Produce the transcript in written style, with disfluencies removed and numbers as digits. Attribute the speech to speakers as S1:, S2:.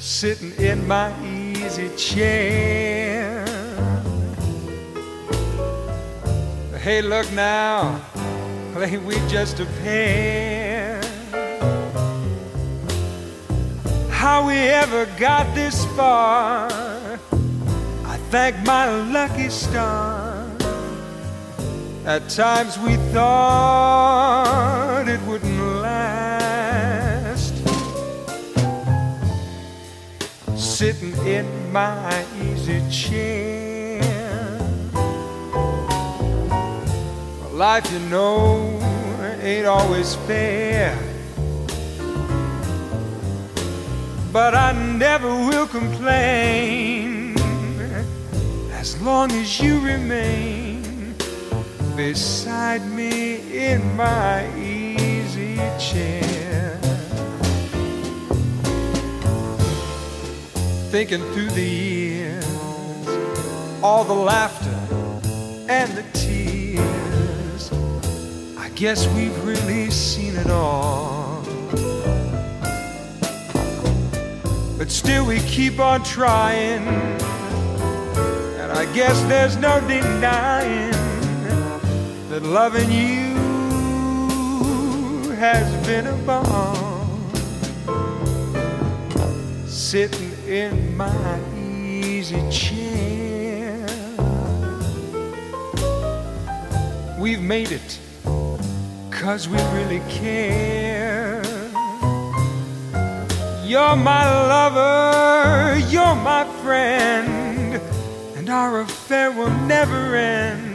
S1: sitting in my easy chair. Hey, look now, ain't we just a pair? How we ever got this far, I thank my lucky star. At times we thought it wouldn't last, sitting in my easy chair. Life, you know, ain't always fair, but I never will complain as long as you remain beside me in my easy chair. Thinking through the years, all the laughter and the tears, I guess we've really seen it all. But still we keep on trying, and I guess there's no denying that loving you has been a bond. Sitting in my easy chair, we've made it 'cause we really care. You're my lover, you're my friend, and our affair will never end.